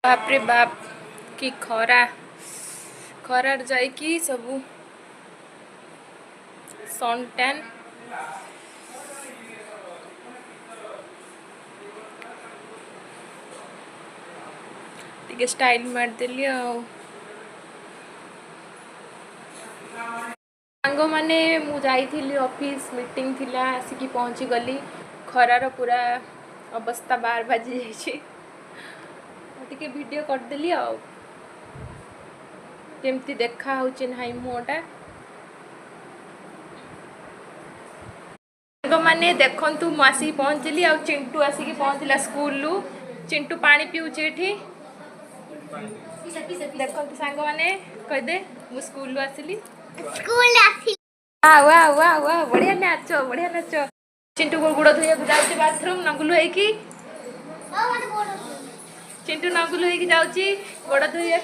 बाप रे बाप कि खरा खरार जाइकी सबू सनटैन टिके स्टाइल मारदेली सांग माने मु जाइथिली ऑफिस मीटिंग थिला आसिकी पहुंची गली खरार पूरा अवस्था 12 बाजी जाइए टिके वीडियो करदेली केमती देखा होची नाही मुहटा माने देखंतु मु आसिकी पहुंचली आ चिंटू आसिकी पहुंचला स्कूल लु चिंटू पानी पिउचे एठी देखंतु सांग माने कह दे मु स्कूल लु आसिली वाह वाह वाह बढ़िया नाच चिंटू को गुड़ धोया जाऊँ बाथरूम नंगुलू है चिंटू नंगुलू है जाऊँगी गोड़ धोया